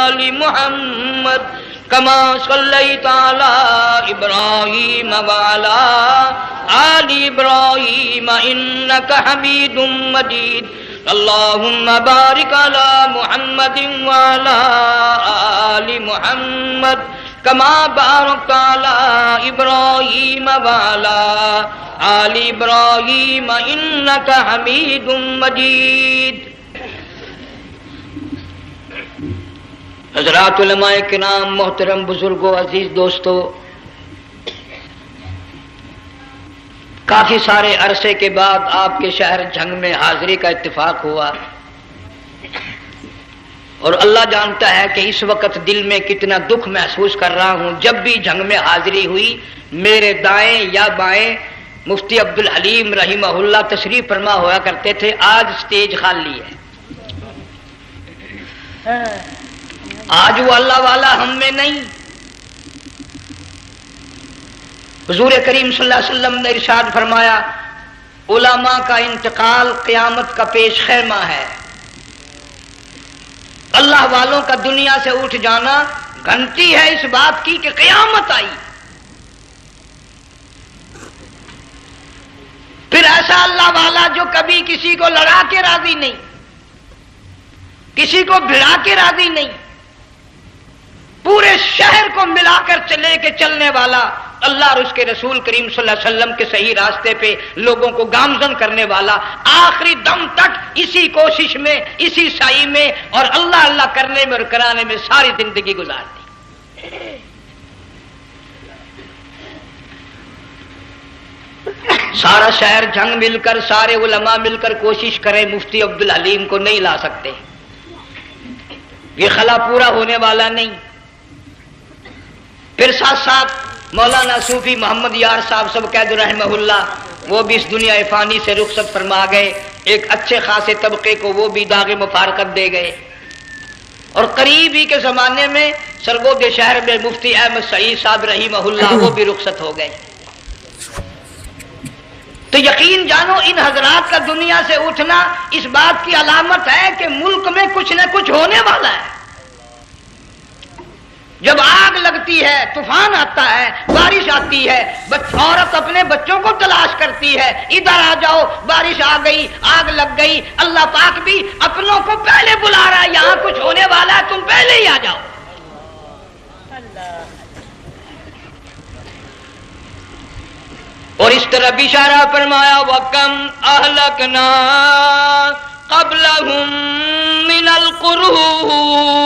آل محمد كما صليت على إبراهيم وعلى آل إبراهيم إنك حميد مجيد اللهم بارك على محمد وعلى آل محمد كما باركت على إبراهيم وعلى آل إبراهيم إنك حميد مجيد. حضرات علماء کرام، محترم بزرگوں، عزیز دوستو، کافی سارے عرصے کے بعد آپ کے شہر جھنگ میں حاضری کا اتفاق ہوا، اور اللہ جانتا ہے کہ اس وقت دل میں کتنا دکھ محسوس کر رہا ہوں. جب بھی جھنگ میں حاضری ہوئی میرے دائیں یا بائیں مفتی عبدالحلیم رحمہ اللہ تشریف فرما ہوا کرتے تھے. آج سٹیج خالی ہے. آج وہ اللہ والا ہم میں نہیں. حضور کریم صلی اللہ علیہ وسلم نے ارشاد فرمایا علماء کا انتقال قیامت کا پیش خیمہ ہے. اللہ والوں کا دنیا سے اٹھ جانا گھنٹی ہے اس بات کی کہ قیامت آئی. پھر ایسا اللہ والا جو کبھی کسی کو لڑا کے راضی نہیں، کسی کو بھڑا کے راضی نہیں، پورے شہر کو ملا کر چلے کے چلنے والا اللہ اور اس کے رسول کریم صلی اللہ علیہ وسلم کے صحیح راستے پہ لوگوں کو گامزن کرنے والا، آخری دم تک اسی کوشش میں، اسی سعی میں اور اللہ اللہ کرنے میں اور کرانے میں ساری زندگی گزار دی. سارا شہر جھنگ مل کر، سارے علماء مل کر کوشش کریں مفتی عبدالحلیم کو نہیں لا سکتے. یہ خلا پورا ہونے والا نہیں. پھر ساتھ ساتھ مولانا صوفی محمد یار صاحب سب قید رحمہ اللہ، وہ بھی اس دنیا فانی سے رخصت فرما گئے. ایک اچھے خاصے طبقے کو وہ بھی داغ مفارقت دے گئے. اور قریب ہی کے زمانے میں سرگود شہر میں مفتی احمد سعید صاحب رحمہ اللہ وہ بھی رخصت ہو گئے. تو یقین جانو ان حضرات کا دنیا سے اٹھنا اس بات کی علامت ہے کہ ملک میں کچھ نہ کچھ ہونے والا ہے. جب آگ لگتی ہے، طوفان آتا ہے، بارش آتی ہے، عورت اپنے بچوں کو تلاش کرتی ہے، ادھر آ جاؤ، بارش آ گئی، آگ لگ گئی. اللہ پاک بھی اپنوں کو پہلے بلا رہا ہے، یہاں کچھ ہونے والا ہے، تم پہلے ہی آ جاؤ. اور اس طرح بھی اشارہ فرمایا وَكَمْ أَهْلَكْنَا قَبْلَهُمْ مِنَ الْقُرُونِ.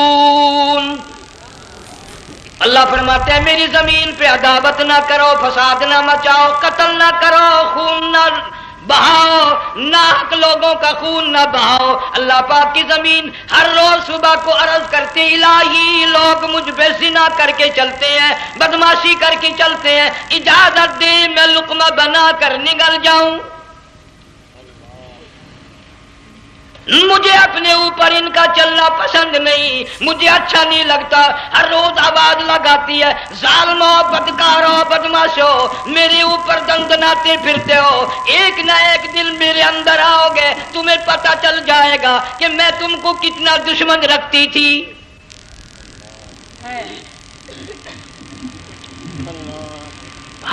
اللہ فرماتے ہیں میری زمین پہ عداوت نہ کرو، فساد نہ مچاؤ، قتل نہ کرو، خون نہ بہاؤ، ناحق لوگوں کا خون نہ بہاؤ. اللہ پاک کی زمین ہر روز صبح کو عرض کرتی الہی لوگ مجھ پہ زنا کر کے چلتے ہیں، بدماشی کر کے چلتے ہیں، اجازت دے میں لقمہ بنا کر نگل جاؤں. مجھے اپنے اوپر ان کا چلنا پسند نہیں، مجھے اچھا نہیں لگتا. ہر روز آواز لگاتی ہے ظالمو، بدکارو، بدماشو، میرے اوپر دندناتے پھرتے ہو. ایک نہ ایک دن میرے اندر آؤ گے، تمہیں پتہ چل جائے گا کہ میں تم کو کتنا دشمن رکھتی تھی.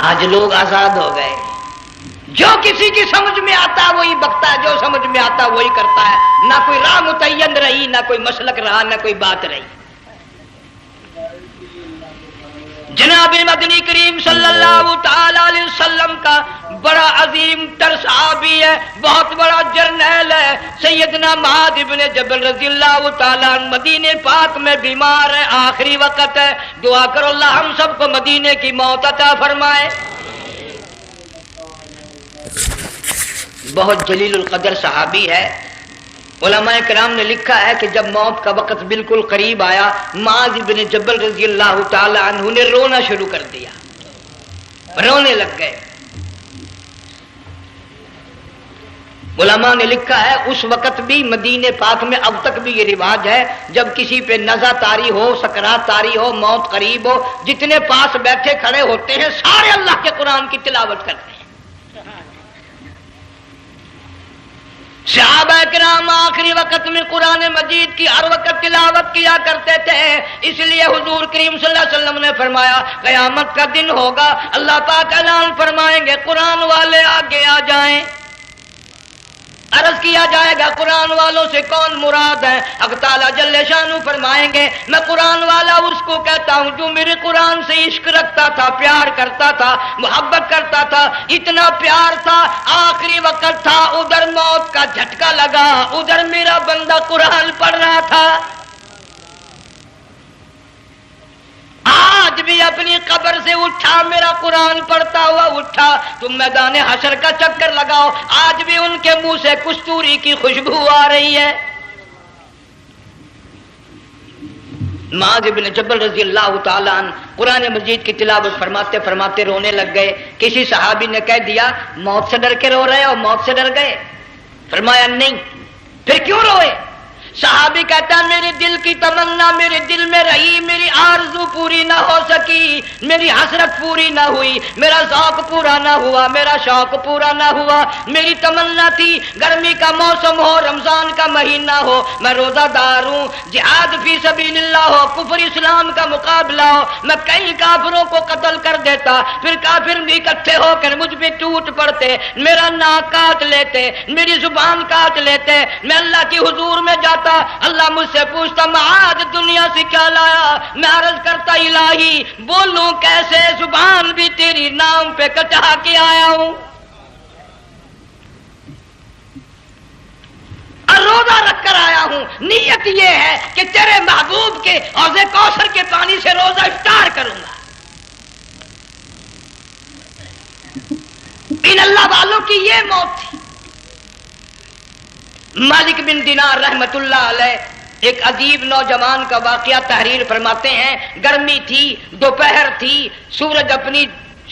آج لوگ آزاد ہو گئے. جو کسی کی سمجھ میں آتا ہے وہی بکتا ہے، جو سمجھ میں آتا ہے وہی کرتا ہے. نہ کوئی راہ متعین رہی، نہ کوئی مسلک رہا، نہ کوئی بات رہی. جناب مدنی کریم صلی اللہ تعالی علیہ وسلم کا بڑا عظیم تر صحابی ہے، بہت بڑا جرنیل ہے، سیدنا معاذ ابن جبل رضی اللہ تعالی عنہ مدینے پاک میں بیمار ہے، آخری وقت ہے. دعا کرو اللہ ہم سب کو مدینے کی موت عطا فرمائے. بہت جلیل القدر صحابی ہے. علماء کرام نے لکھا ہے کہ جب موت کا وقت بالکل قریب آیا معاذ بن جبل رضی اللہ تعالی عنہ نے رونا شروع کر دیا، رونے لگ گئے. علماء نے لکھا ہے اس وقت بھی مدینے پاک میں اب تک بھی یہ رواج ہے جب کسی پہ نزع طاری ہو، سکرات طاری ہو، موت قریب ہو، جتنے پاس بیٹھے کھڑے ہوتے ہیں سارے اللہ کے قرآن کی تلاوت کرتے ہیں. صحابہ کرام آخری وقت میں قرآن مجید کی ہر وقت تلاوت کیا کرتے تھے، اس لیے حضور کریم صلی اللہ علیہ وسلم نے فرمایا قیامت کا دن ہوگا، اللہ پاک اعلان فرمائیں گے قرآن والے آگے آ جائیں۔ عرض کیا جائے گا قرآن والوں سے کون مراد ہے؟ حق تعالیٰ جل شانہ فرمائیں گے میں قرآن والا اس کو کہتا ہوں جو میرے قرآن سے عشق رکھتا تھا، پیار کرتا تھا، محبت کرتا تھا، اتنا پیار تھا آخری وقت تھا، ادھر موت کا جھٹکا لگا، ادھر میرا بندہ قرآن پڑھ رہا تھا، آج بھی اپنی قبر سے اٹھا، میرا قرآن پڑھتا ہوا اٹھا، تم میدان حشر کا چکر لگاؤ، آج بھی ان کے منہ سے کستوری کی خوشبو آ رہی ہے۔ معاذ بن جبل رضی اللہ تعالیٰ عنہ قرآن مجید کی تلاوت فرماتے فرماتے رونے لگ گئے۔ کسی صحابی نے کہہ دیا موت سے ڈر کے رو رہے ہو، موت سے ڈر گئے؟ فرمایا نہیں۔ پھر کیوں روئے؟ صحابی کہتا ہے میرے دل کی تمنا میرے دل میں رہی، میری آرزو پوری نہ ہو سکی، میری حسرت پوری نہ ہوئی، میرا ذوق پورا نہ ہوا، میرا شوق پورا نہ ہوا، میری تمنا تھی گرمی کا موسم ہو، رمضان کا مہینہ ہو، میں روزہ دار ہوں، جہاد فی سبیل اللہ ہو، کفر اسلام کا مقابلہ ہو، میں کئی کافروں کو قتل کر دیتا، پھر کافر اکٹھے ہو کر مجھ پہ ٹوٹ پڑتے، میرا ناک کاٹ لیتے، میری زبان کاٹ لیتے، میں اللہ کی حضور میں جاتا، اللہ مجھ سے پوچھتا معاذ دنیا سے کیا لایا؟ میں عرض کرتا الہی بولوں کیسے، زبان بھی تیری نام پہ کٹا کے آیا ہوں، اور روزہ رکھ کر آیا ہوں، نیت یہ ہے کہ تیرے محبوب کے حوض کوثر کے پانی سے روزہ افطار کروں گا۔ ان اللہ والوں کی یہ موت تھی۔ مالک بن دینار رحمت اللہ علیہ ایک عجیب نوجوان کا واقعہ تحریر فرماتے ہیں، گرمی تھی، دوپہر تھی، سورج اپنی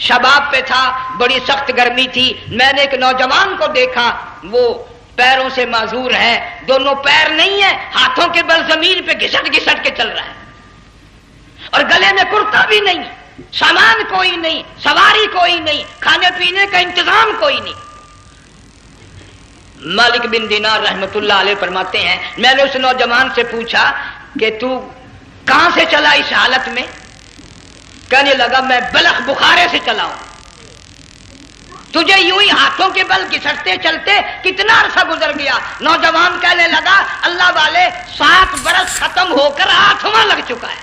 شباب پہ تھا، بڑی سخت گرمی تھی، میں نے ایک نوجوان کو دیکھا، وہ پیروں سے معذور ہے، دونوں پیر نہیں ہیں، ہاتھوں کے بل زمین پہ گھسٹ گھسٹ کے چل رہا ہے، اور گلے میں کرتا بھی نہیں، سامان کوئی نہیں، سواری کوئی نہیں، کھانے پینے کا انتظام کوئی نہیں۔ مالک بن دینار رحمت اللہ علیہ فرماتے ہیں میں نے اس نوجوان سے پوچھا کہ تو کہاں سے چلا اس حالت میں؟ کہنے لگا میں بلخ بخارے سے چلا ہوں۔ تجھے یوں ہی ہاتھوں کے بل گھسٹتے چلتے کتنا عرصہ گزر گیا؟ نوجوان کہنے لگا اللہ والے 7 برس ختم ہو کر 8واں لگ چکا ہے،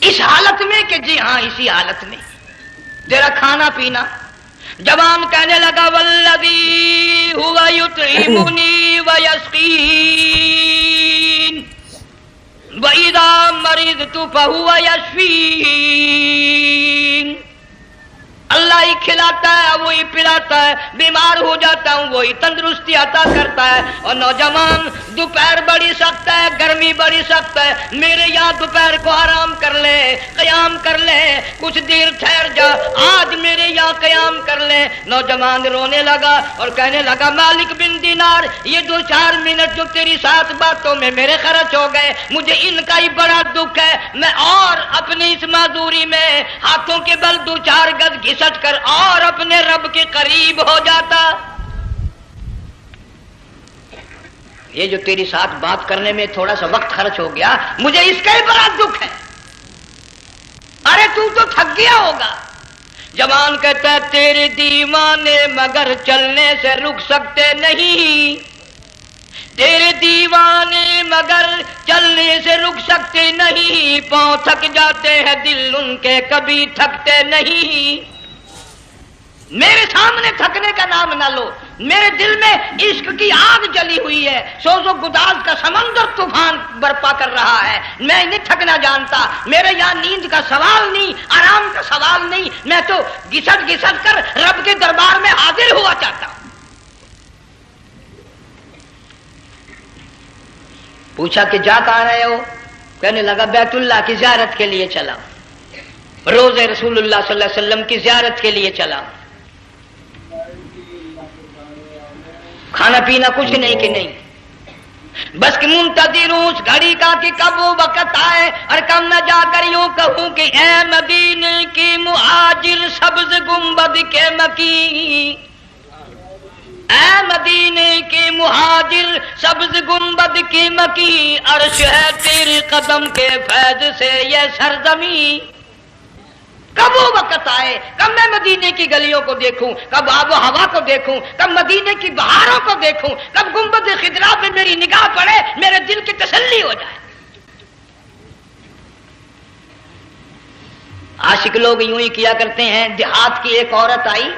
اس حالت میں کہ جی ہاں اسی حالت میں تیرا کھانا پینا۔ جوان کہنے لگا والذی ہوا یطعمنی ویسقین وَإِذَا مَرِضْتُ فَهُوَ يَشْفِينِ، اللہ ہی کھلاتا ہے وہی پلاتا ہے، بیمار ہو جاتا ہوں وہی تندرستی عطا کرتا ہے۔ اور نوجوان دوپہر بڑی سخت ہے، گرمی بڑی سخت ہے، میرے یہاں دوپہر کو آرام کر لے، قیام کر لے، کچھ دیر ٹھہر جا، آج میرے یہاں قیام کر لے۔ نوجوان رونے لگا اور کہنے لگا مالک بن دینار یہ 2-4 منٹ جو تیری ساتھ باتوں میں میرے خرچ ہو گئے، مجھے ان کا ہی بڑا دکھ ہے، میں اور اپنی اس معذوری میں ہاتھوں کے بل 2-4 گز گھسٹ کر اور اپنے رب کے قریب ہو جاتا۔ یہ جو تیری ساتھ بات کرنے میں تھوڑا سا وقت خرچ ہو گیا، مجھے اس کا ہی بڑا دکھ ہے۔ ارے تو تھک گیا ہوگا۔ جوان کہتا ہے تیرے دیوانے مگر چلنے سے رک سکتے نہیں، تیرے دیوانے مگر چلنے سے رک سکتے نہیں، پاؤں تھک جاتے ہیں دل ان کے کبھی تھکتے نہیں۔ میرے سامنے تھکنے کا نام نہ لو، میرے دل میں عشق کی آگ جلی ہوئی ہے، سوز و گداز کا سمندر طوفان برپا کر رہا ہے، میں نہیں تھکنا جانتا، میرے یہاں نیند کا سوال نہیں، آرام کا سوال نہیں، میں تو گھسٹ گھسٹ کر رب کے دربار میں حاضر ہوا چاہتا ہوں۔ پوچھا کہ جا کہاں رہے ہو؟ کہنے لگا بیت اللہ کی زیارت کے لیے چلا، روزے رسول اللہ صلی اللہ علیہ وسلم کی زیارت کے لیے چلا، کھانا پینا کچھ نہیں کہ نہیں، بس کہ منتظر ہوں اس گھڑی کا کہ کب وہ وقت آئے اور کب میں جا کر یوں کہوں کہ اے مدینے کی مہاجر سبز گنبد کے مکی، اے مدینے کے مہاجر سبز گنبد کی مکی، عرش ہے تیرے قدم کے فیض سے یہ سرزمین۔ کب وہ وقت آئے، کب میں مدینے کی گلیوں کو دیکھوں، کب آب و ہوا کو دیکھوں، کب مدینے کی بہاروں کو دیکھوں، کب گنبد خضرا پہ میری نگاہ پڑے، میرے دل کی تسلی ہو جائے۔ عاشق لوگ یوں ہی کیا کرتے ہیں۔ دیہات کی ایک عورت آئی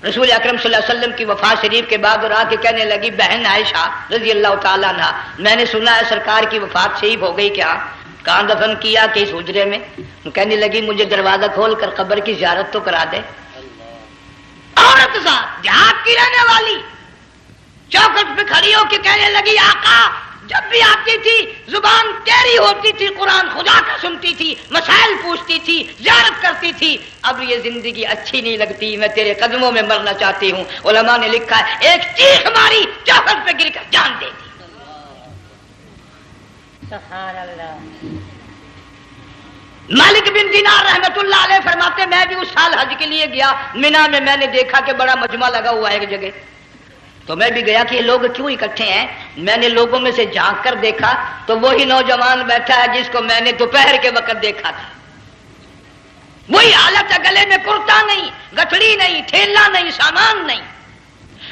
رسول اکرم صلی اللہ علیہ وسلم کی وفات شریف کے بعد اور آ کے کہنے لگی بہن عائشہ رضی اللہ تعالیٰ عنہ، میں نے سنا ہے سرکار کی وفات شریف ہو گئی، کیا کہاں دفن کیا کہ اس حجرے میں؟ کہنے لگی مجھے دروازہ کھول کر قبر کی زیارت تو کرا دے۔ عورت صاحب دیہات کی رہنے والی چوکھٹ پہ کھڑی ہو کے کہنے لگی آقا جب بھی آتی تھی زبان ٹیڑھی ہوتی تھی، قرآن خدا کا سنتی تھی، مسائل پوچھتی تھی، زیارت کرتی تھی، اب یہ زندگی اچھی نہیں لگتی، میں تیرے قدموں میں مرنا چاہتی ہوں۔ علماء نے لکھا ہے ایک چیخ ماری چوکھٹ پہ گر کر جان دے دی۔ سبحان اللہ۔ مالک بن دینار رحمت اللہ علیہ فرماتے میں بھی اس سال حج کے لیے گیا مینا میں، میں نے دیکھا کہ بڑا مجمع لگا ہوا ہے ایک جگہ، تو میں بھی گیا کہ یہ لوگ کیوں اکٹھے ہیں۔ میں نے لوگوں میں سے جھانک کر دیکھا تو وہی نوجوان بیٹھا ہے جس کو میں نے دوپہر کے وقت دیکھا تھا، وہی حالت ہے، گلے میں کرتا نہیں، گٹھڑی نہیں، تھیلا نہیں، سامان نہیں،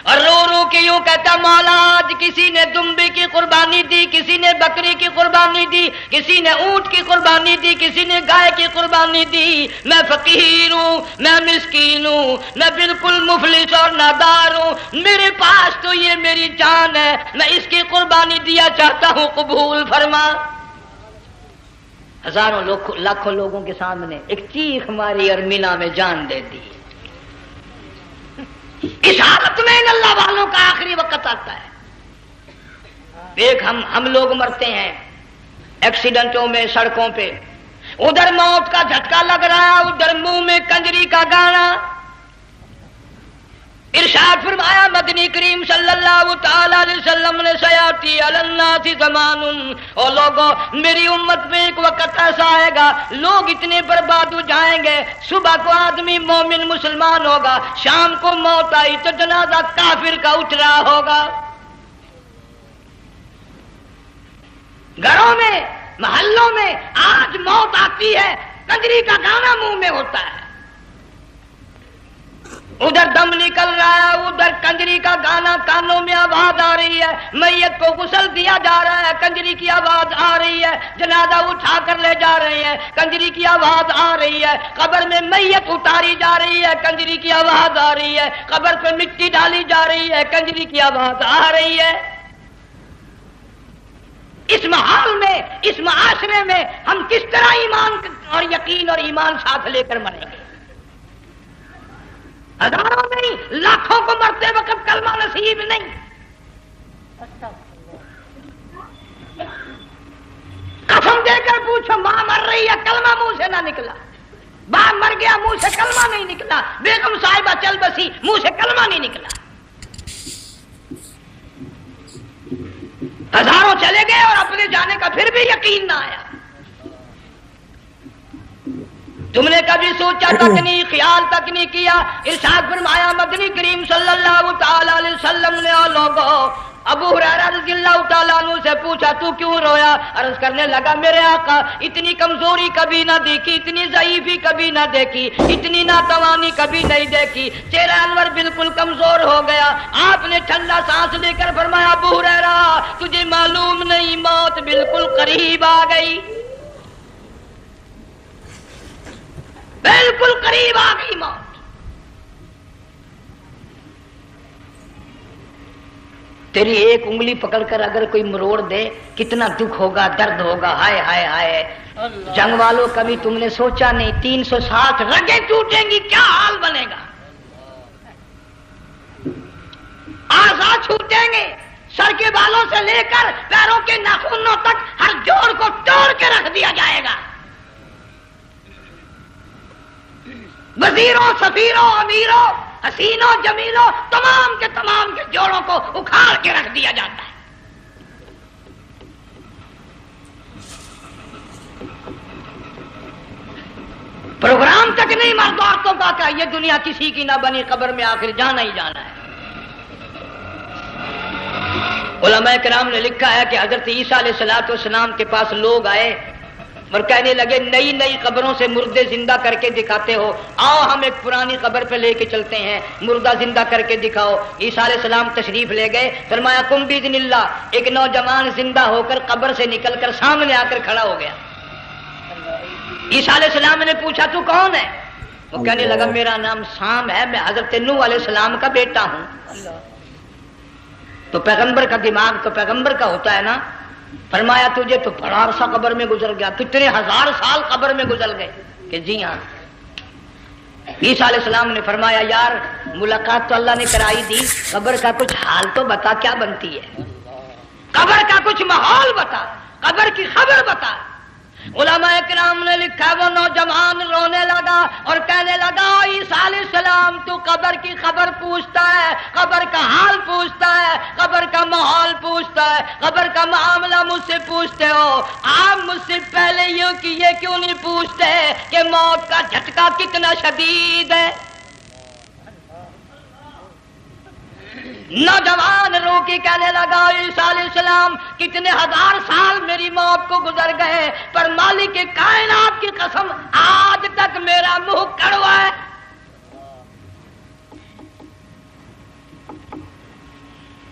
اور رو رو کے یوں کہتا مولا آج کسی نے دمبی کی قربانی دی، کسی نے بکری کی قربانی دی، کسی نے اونٹ کی قربانی دی، کسی نے گائے کی قربانی دی، میں فقیر ہوں، میں مسکین ہوں، میں بالکل مفلس اور نادار ہوں، میرے پاس تو یہ میری جان ہے، میں اس کی قربانی دیا چاہتا ہوں، قبول فرما۔ ہزاروں لاکھوں لوگوں کے سامنے ایک چیخ ماری اور مینا میں جان دے دی۔ اس حالت میں ان اللہ والوں کا آخری وقت آتا ہے۔ ایک ہم لوگ مرتے ہیں ایکسیڈنٹوں میں، سڑکوں پہ، ادھر موت کا جھٹکا لگ رہا ہے، ادھر منہ میں کنجری کا گانا۔ ارشاد فرمایا مدنی کریم صلی اللہ تعالی علیہ وسلم نے سیاتی علی الناس زمان، اور لوگوں میری امت میں ایک وقت ایسا آئے گا لوگ اتنے برباد ہو جائیں گے، صبح کو آدمی مومن مسلمان ہوگا، شام کو موت آئی تو جنازہ کافر کا اٹھ رہا ہوگا۔ گھروں میں، محلوں میں آج موت آتی ہے، کنجری کا گانا منہ میں ہوتا ہے، ادھر دم نکل رہا ہے، ادھر کنجری کا گانا کانوں میں آواز آ رہی ہے، میت کو غسل دیا جا رہا ہے، کنجری کی آواز آ رہی ہے، جنازہ اٹھا کر لے جا رہے ہیں، کنجری کی آواز آ رہی ہے، قبر میں میت اتاری جا رہی ہے، کنجری کی آواز آ رہی ہے، قبر پہ مٹی ڈالی جا رہی ہے، کنجری کی آواز آ رہی ہے۔ اس ماحول میں، اس معاشرے میں ہم کس طرح ایمان اور یقین اور ایمان ساتھ لے کر مریں گے؟ ہزاروں نہیں لاکھوں کو مرتے وقت کلمہ نصیب نہیں۔ قسم دے کر پوچھو ماں مر رہی ہے کلمہ منہ سے نہ نکلا، باپ مر گیا منہ سے کلمہ نہیں نکلا، بیگم صاحبہ چل بسی منہ سے کلمہ نہیں نکلا۔ ہزاروں چلے گئے اور اپنے جانے کا پھر بھی یقین نہ آیا۔ تم نے کبھی سوچا تک نہیں، خیال تک نہیں کیا؟ ارشاد فرمایا مدنی کریم صلی اللہ تعالی علیہ وسلم نے اور لوگوں ابو ہریرہ رضی اللہ تعالیٰ عنہ سے پوچھا تو کیوں رویا؟ عرض کرنے لگا میرے آقا اتنی کمزوری کبھی نہ دیکھی، اتنی ضعیفی کبھی نہ دیکھی، اتنی ناتوانی کبھی نہیں دیکھی، چہرہ انور بالکل کمزور ہو گیا۔ آپ نے ٹھنڈا سانس لے کر فرمایا ابو ہریرہ تجھے معلوم نہیں موت بالکل قریب آ گئی، بالکل قریب آ گئی موت۔ تیری ایک انگلی پکڑ کر اگر کوئی مروڑ دے کتنا دکھ ہوگا، درد ہوگا، ہائے ہائے ہائے۔ جنگ والوں کبھی تم نے سوچا نہیں 360 رگیں ٹوٹیں گی کیا حال بنے گا، اعضاء چھوٹیں گے، سر کے بالوں سے لے کر پیروں کے ناخنوں تک ہر جوڑ کو توڑ کے رکھ دیا جائے گا، وزیروں، سفیروں، امیروں، حسینوں، جمیلوں، تمام کے جوڑوں کو اکھاڑ کے رکھ دیا جاتا ہے۔ جتنی مرد عورتوں کا کہ یہ دنیا کسی کی نہ بنی، قبر میں آخر جانا ہی جانا ہے۔ علماء کرام نے لکھا ہے کہ حضرت عیسیٰ علیہ السلام کے پاس لوگ آئے اور کہنے لگے نئی نئی قبروں سے مردے زندہ کر کے دکھاتے ہو، آؤ ہم ایک پرانی قبر پہ لے کے چلتے ہیں، مردہ زندہ کر کے دکھاؤ۔ عیسیٰ علیہ السلام تشریف لے گئے، فرمایا قم باذن اللہ، ایک نوجوان زندہ ہو کر قبر سے نکل کر سامنے آ کر کھڑا ہو گیا۔ عیسیٰ علیہ السلام نے پوچھا تو کون ہے؟ وہ کہنے لگا میرا نام سام ہے، میں حضرت نوح علیہ السلام کا بیٹا ہوں۔ تو پیغمبر کا دماغ تو پیغمبر کا ہوتا ہے نا۔ فرمایا تجھے تو بڑا عرصہ قبر میں گزر گیا، کتنے ہزار سال قبر میں گزر گئے؟ کہ جی ہاں۔ عیسیٰ علیہ السلام نے فرمایا یار ملاقات تو اللہ نے کرائی دی، قبر کا کچھ حال تو بتا، کیا بنتی ہے؟ قبر کا کچھ ماحول بتا، قبر کی خبر بتا۔ علماء کرام نے لکھا وہ نوجوان رونے لگا اور کہنے لگا عیسیٰ علیہ السلام تو قبر کی خبر پوچھتا ہے، قبر کا حال پوچھتا ہے، قبر کا ماحول پوچھتا ہے، قبر کا معاملہ مجھ سے پوچھتے ہو، آپ مجھ سے پہلے یہ کیوں نہیں پوچھتے کہ موت کا جھٹکا کتنا شدید ہے؟ نوجوان رو کے کہنے لگا عیسیٰ علیہ السلام کتنے ہزار سال میری موت کو گزر گئے، پر مالک کائنات کی قسم آج تک میرا منہ کڑوا ہے۔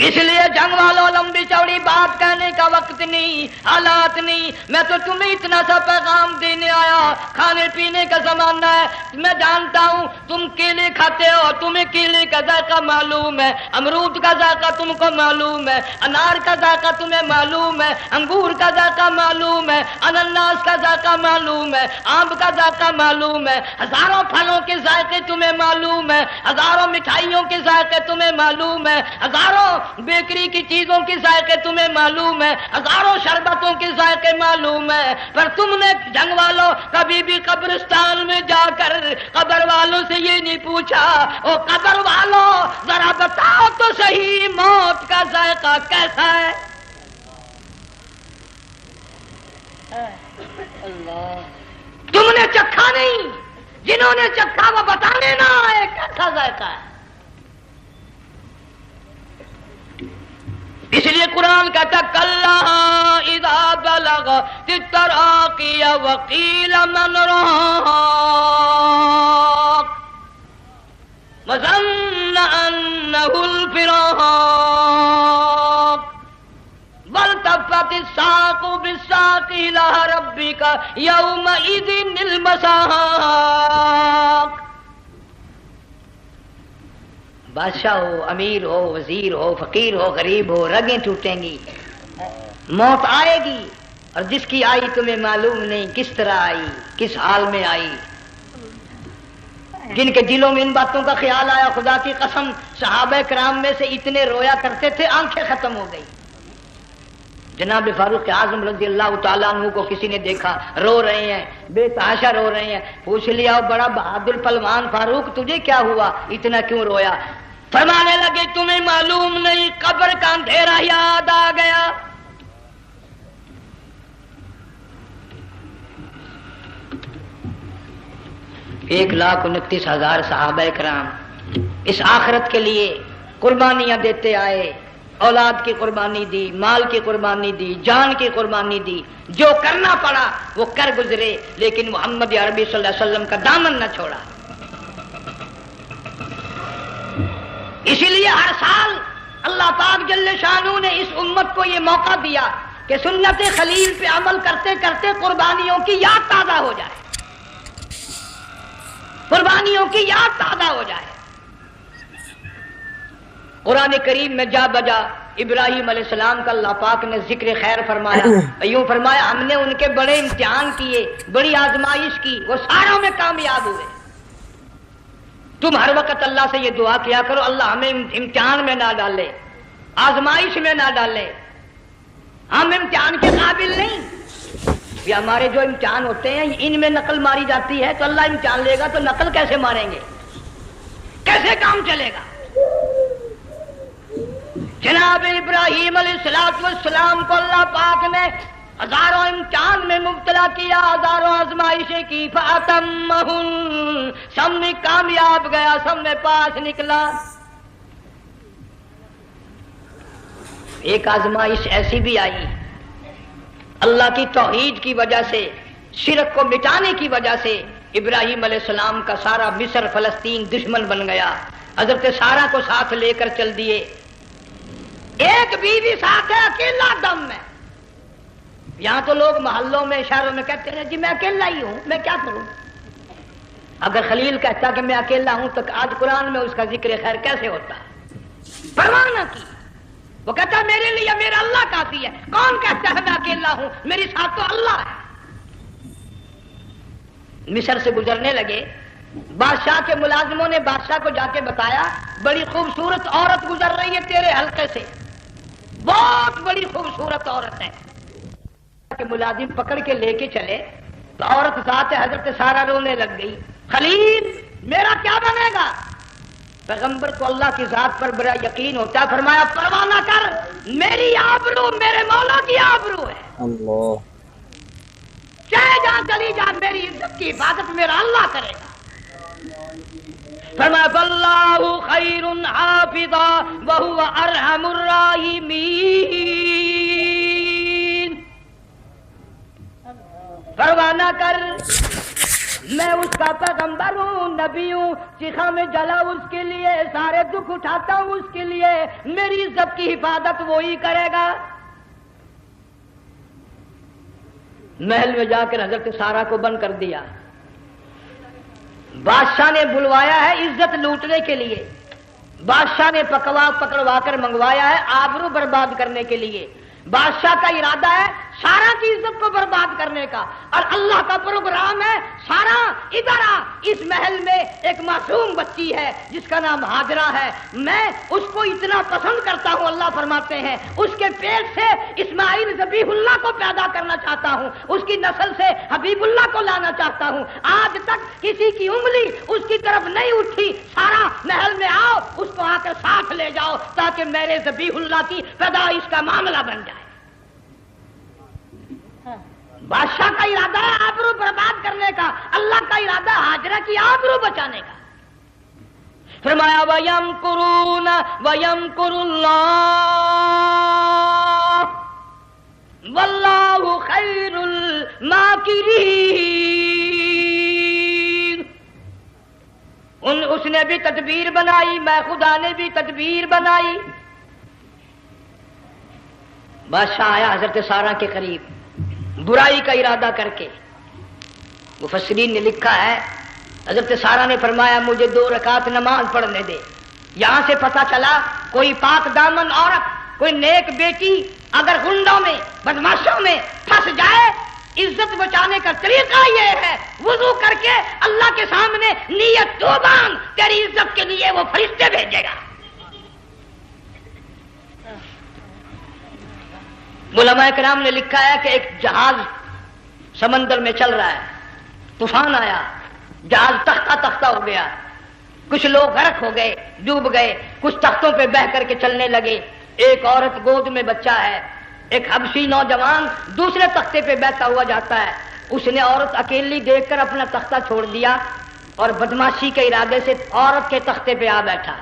اس لیے جنگ والوں لمبی چوڑی بات کہنے کا وقت نہیں، حالات نہیں، میں تو تمہیں اتنا سا پیغام دینے آیا، کھانے پینے کا زمانہ ہے، میں جانتا ہوں تم کیلے کھاتے ہو، تمہیں کیلے کا ذائقہ معلوم ہے، امرود کا ذائقہ تم کو معلوم ہے، انار کا ذائقہ تمہیں معلوم ہے، انگور کا ذائقہ معلوم ہے، انناس کا ذائقہ معلوم ہے، آم کا ذائقہ معلوم ہے، ہزاروں پھلوں کے ذائقے تمہیں معلوم ہے، ہزاروں مٹھائیوں کے ذائقے تمہیں معلوم ہے، ہزاروں بیکری کی چیزوں کے ذائقے تمہیں معلوم ہے، ہزاروں شربتوں کے ذائقے معلوم ہے، پر تم نے جنگ والوں کبھی بھی قبرستان میں جا کر قبر والوں سے یہ نہیں پوچھا او قبر والوں ذرا بتاؤ تو صحیح موت کا ذائقہ کیسا ہے؟ تم نے چکھا نہیں، جنہوں نے چکھا وہ بتانے نہ آئے کیسا ذائقہ ہے۔ اس لیے قرآن کہتا کلا اذا بلغت التراقی وقیل من راق وظن انہ الفراق والتفت الساق بالساق الى ربک یومئذ المساق۔ بادشاہ ہو، امیر ہو، وزیر ہو، فقیر ہو، غریب ہو، رگیں ٹوٹیں گی، موت آئے گی، اور جس کی آئی تمہیں معلوم نہیں کس طرح آئی، کس حال میں آئی۔ جن کے دلوں میں ان باتوں کا خیال آیا خدا کی قسم صحابہ کرام میں سے اتنے رویا کرتے تھے آنکھیں ختم ہو گئی۔ جناب فاروق اعظم رضی اللہ تعالیٰ عنہ کو کسی نے دیکھا رو رہے ہیں، بے تحاشا رو رہے ہیں، پوچھ لیا بڑا بہادر پہلوان فاروق تجھے کیا ہوا، اتنا کیوں رویا؟ فرمانے لگے تمہیں معلوم نہیں قبر کا اندھیرا یاد آ گیا۔ ایک لاکھ 29,000 صحابہ کرام اس آخرت کے لیے قربانیاں دیتے آئے، اولاد کی قربانی دی، مال کی قربانی دی، جان کی قربانی دی، جو کرنا پڑا وہ کر گزرے، لیکن محمد عربی صلی اللہ علیہ وسلم کا دامن نہ چھوڑا۔ اسی لیے ہر سال اللہ پاک جل شانہ نے اس امت کو یہ موقع دیا کہ سنت خلیل پہ عمل کرتے کرتے قربانیوں کی یاد تازہ ہو جائے، قربانیوں کی یاد تازہ ہو جائے۔ قرآن کریم میں جا بجا ابراہیم علیہ السلام کا اللہ پاک نے ذکر خیر فرمایا، یوں فرمایا ہم نے ان کے بڑے امتحان کیے، بڑی آزمائش کی، وہ ساروں میں کامیاب ہوئے۔ تم ہر وقت اللہ سے یہ دعا کیا کرو اللہ ہمیں امتحان میں نہ ڈالے، آزمائش میں نہ ڈالے، ہم امتحان کے قابل نہیں۔ یہ ہمارے جو امتحان ہوتے ہیں ان میں نقل ماری جاتی ہے، تو اللہ امتحان لے گا تو نقل کیسے ماریں گے، کیسے کام چلے گا؟ جناب ابراہیم علیہ السلام کو اللہ پاک نے ہزاروں امتحان میں مبتلا کیا، ہزاروں آزمائشیں کی، فاتمہن، سب میں کامیاب گیا، سب میں پاس نکلا۔ ایک آزمائش ایسی بھی آئی اللہ کی توحید کی وجہ سے، شرک کو مٹانے کی وجہ سے ابراہیم علیہ السلام کا سارا مصر فلسطین دشمن بن گیا، حضرت سارہ کو ساتھ لے کر چل دیے، ایک بیوی ساتھ ہے، اکیلا دم میں۔ یہاں تو لوگ محلوں میں شہروں میں کہتے ہیں جی میں اکیلا ہی ہوں، میں کیا کروں۔ اگر خلیل کہتا کہ میں اکیلا ہوں تو آج قرآن میں اس کا ذکر خیر کیسے ہوتا؟ پرواہ نہ کی، وہ کہتا میرے لیے میرا اللہ کافی ہے۔ کون کہتا ہے میں اکیلا ہوں، میری ساتھ تو اللہ ہے۔ مصر سے گزرنے لگے، بادشاہ کے ملازموں نے بادشاہ کو جا کے بتایا بڑی خوبصورت عورت گزر رہی ہے تیرے حلقے سے، بہت بڑی خوبصورت عورت ہے۔ کہ ملازم پکڑ کے لے کے چلے تو عورت ذات حضرت سارہ رونے لگ گئی، خلیل میرا کیا بنے گا؟ پیغمبر کو اللہ کی ذات پر بڑا یقین ہوتا ہے، فرمایا پرواہ نہ کر، میری آبرو میرے مولا کی آبرو ہے، اللہ چاہے جہاں چلی جا میری عزت کی حفاظت میرا اللہ کرے گا۔ فرمایا فاللہ خیر حافظا وہو ارحم الراحمین، پرواہ نہ کر، میں اس کا پیغمبر ہوں، نبی ہوں، چیخا میں جلا اس کے لیے، سارے دکھ اٹھاتا ہوں اس کے لیے، میری عزت کی حفاظت وہی کرے گا۔ محل میں جا کر حضرت سارہ کو بند کر دیا، بادشاہ نے بلوایا ہے عزت لوٹنے کے لیے، بادشاہ نے پکڑوا کر منگوایا ہے آبرو برباد کرنے کے لیے۔ بادشاہ کا ارادہ ہے سارہ کی عزت کو برباد کرنے کا، اور اللہ کا پروگرام ہے سارہ ادھر آ، اس محل میں ایک معصوم بچی ہے جس کا نام ہاجرہ ہے، میں اس کو اتنا پسند کرتا ہوں، اللہ فرماتے ہیں اس کے پیٹ سے اسماعیل ذبیح اللہ کو پیدا کرنا چاہتا ہوں، اس کی نسل سے حبیب اللہ کو لانا چاہتا ہوں۔ آج تک کسی کی انگلی اس کی طرف نہیں اٹھی، سارہ محل میں آؤ، اس کو آ کر ساتھ لے جاؤ تاکہ میرے ذبیح اللہ کی پیدائش کا معاملہ بن جائے۔ بادشاہ کا ارادہ ہے آبرو برباد کرنے کا، اللہ کا ارادہ ہاجرہ کی آبرو بچانے کا۔ فرمایا وَيَمْكُرُونَ وَيَمْكُرُ اللَّهُ وَاللَّهُ خَيْرُ الْمَاكِرِينَ، اس نے بھی تدبیر بنائی، میں خدا نے بھی تدبیر بنائی۔ بادشاہ آیا حضرت سارہ کے قریب برائی کا ارادہ کر کے، مفسرین نے لکھا ہے حضرت سارہ نے فرمایا مجھے 2 رکعت نماز پڑھنے دے۔ یہاں سے پتہ چلا کوئی پاک دامن عورت، کوئی نیک بیٹی اگر غنڈوں میں بدماشوں میں پھنس جائے، عزت بچانے کا طریقہ یہ ہے وضو کر کے اللہ کے سامنے نیت تو باندھ، تیری عزت کے لیے وہ فرشتے بھیجے گا۔ علماء کرام نے لکھا ہے کہ ایک جہاز سمندر میں چل رہا ہے، طوفان آیا، جہاز تختہ تختہ ہو گیا، کچھ لوگ غرق ہو گئے، ڈوب گئے، کچھ تختوں پہ بہ کر کے چلنے لگے، ایک عورت گود میں بچہ ہے، ایک حبشی نوجوان دوسرے تختے پہ بہتا ہوا جاتا ہے، اس نے عورت اکیلی دیکھ کر اپنا تختہ چھوڑ دیا اور بدماشی کے ارادے سے عورت کے تختے پہ آ بیٹھا۔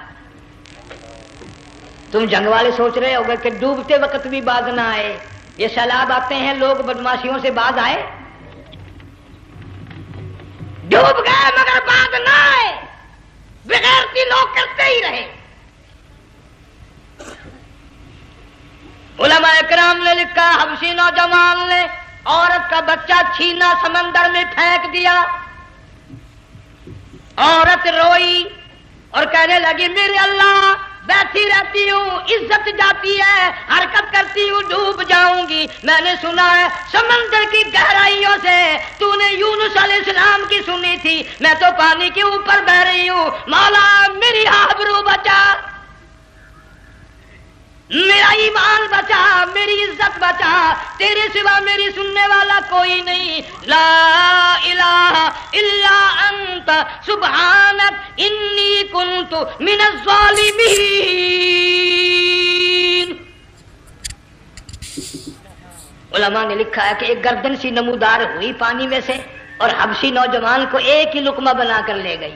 تم جنگ والے سوچ رہے ہوگے کہ ڈوبتے وقت بھی باز نہ آئے، یہ سیلاب آتے ہیں لوگ بدماشیوں سے باز آئے؟ ڈوب گئے مگر باز نہ آئے، بغیرتی لوگ کرتے ہی رہے۔ علماء کرام نے لکھا حبشی نوجوان نے عورت کا بچہ چھینا سمندر میں پھینک دیا، عورت روئی اور کہنے لگی میرے اللہ بیٹھی رہتی ہوں، عزت جاتی ہے، حرکت کرتی ہوں، ڈوب جاؤں گی۔ میں نے سنا ہے سمندر کی گہرائیوں سے تو نے یونس علیہ السلام کی سنی تھی، میں تو پانی کے اوپر بہ رہی ہوں، مولا میری آبرو بچا، میرا ایمان بچا، میری عزت بچا، تیرے سوا میری سننے والا کوئی نہیں، لا الہ الا انت سبحانک انی کنت من الظالمین۔ علماء نے لکھا ہے کہ ایک گردن سی نمودار ہوئی پانی میں سے اور حبشی نوجوان کو ایک ہی لقمہ بنا کر لے گئی.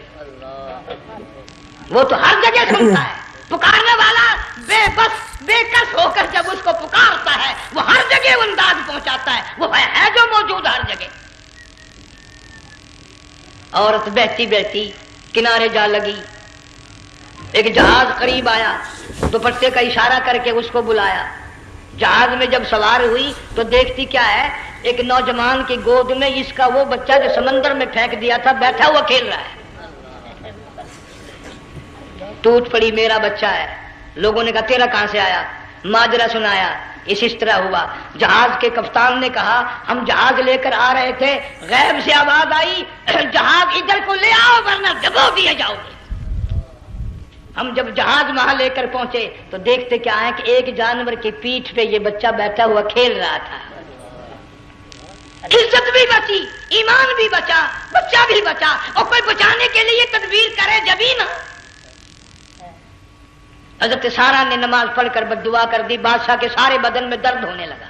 وہ تو ہر جگہ سنتا ہے، پکارنے والا بے بس بے کس ہو کر جب اس کو پکارتا ہے وہ ہر جگہ انداز پہنچاتا ہے، وہ ہے جو موجود ہر جگہ. عورت بہتی بہتی کنارے جا لگی، ایک جہاز قریب آیا، دوپٹے کا اشارہ کر کے اس کو بلایا. جہاز میں جب سوار ہوئی تو دیکھتی کیا ہے، ایک نوجوان کی گود میں اس کا وہ بچہ جو سمندر میں پھینک دیا تھا بیٹھا ہوا کھیل رہا ہے. ٹوٹ پڑی، میرا بچہ ہے. لوگوں نے کہا تیرا کہاں سے آیا؟ ماجرا سنایا، اس طرح ہوا. جہاز کے کپتان نے کہا ہم جہاز لے کر آ رہے تھے، غیب سے آواز آئی جہاز ادھر کو لے آؤ ورنہ ڈبو دیے جاؤ گے. ہم جب جہاز وہاں لے کر پہنچے تو دیکھتے کیا ہے کہ ایک جانور کی پیٹھ پہ یہ بچہ بیٹھا ہوا کھیل رہا تھا. عزت بھی بچی، ایمان بھی بچا، بچہ بھی بچا. اور کوئی بچانے کے لیے تدبیر کرے جبھی نا. حضرت سارا نے نماز پڑھ کر بددعا کر دی، بادشاہ کے سارے بدن میں درد ہونے لگا.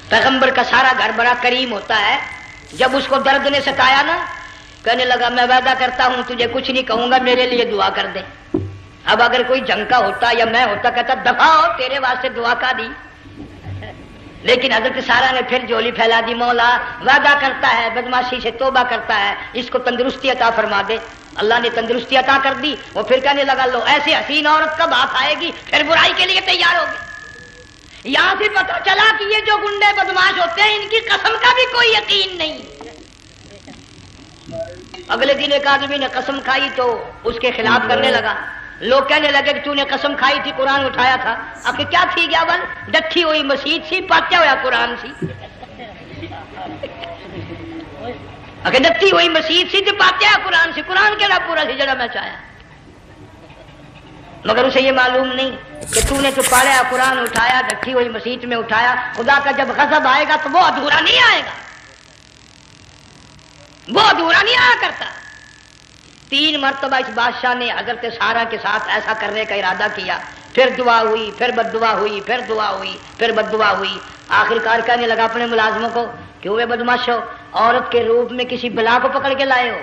پیغمبر کا سارا گھر بڑا کریم ہوتا ہے، جب اس کو درد نے ستایا نا کہنے لگا میں وعدہ کرتا ہوں تجھے کچھ نہیں کہوں گا، میرے لیے دعا کر دے. اب اگر کوئی جنگ کا ہوتا یا میں ہوتا کہتا دفع ہو تیرے واسطے دعا کا دی. لیکن حضرت سارا نے پھر جولی پھیلا دی، مولا وعدہ کرتا ہے بدماشی سے توبہ کرتا ہے، اس کو تندرستی عطا فرما دے. اللہ نے تندرستی عطا کر دی. وہ پھر کہنے لگا لو ایسی حسین عورت کب آپ آئے گی، پھر برائی کے لیے تیار ہوگی. یہاں سے پتہ چلا کہ یہ جو گنڈے بدماش ہوتے ہیں ان کی قسم کا بھی کوئی یقین نہیں. اگلے دن ایک آدمی نے قسم کھائی تو اس کے خلاف کرنے لگا. لوگ کہنے لگے کہ تو نے قسم کھائی تھی، قرآن اٹھایا تھا. آخر کیا تھی گیا بل ڈٹھی ہوئی مسجد سی، پاٹیا ہوا قرآن سی. اگر ڈٹھی ہوئی مسجد سی تو پاٹیا قرآن سی، قرآن کہڑا پورا سی جڑا میں چاہیا. مگر اسے یہ معلوم نہیں کہ تو نے تو پاڑیا قرآن اٹھایا، ڈٹھی ہوئی مسجد میں اٹھایا. خدا کا جب غضب آئے گا تو وہ ادھورا نہیں آئے گا، وہ ادھورا نہیں آیا کرتا. 3 مرتبہ اس بادشاہ نے حضرت سارا کے ساتھ ایسا کرنے کا ارادہ کیا. پھر دعا ہوئی، پھر بد دعا ہوئی، پھر دعا ہوئی، پھر بد دعا ہوئی. آخر کار کہنے لگا اپنے ملازموں کو کہ ہوئے بدماش ہو، عورت کے روپ میں کسی بلا کو پکڑ کے لائے ہو،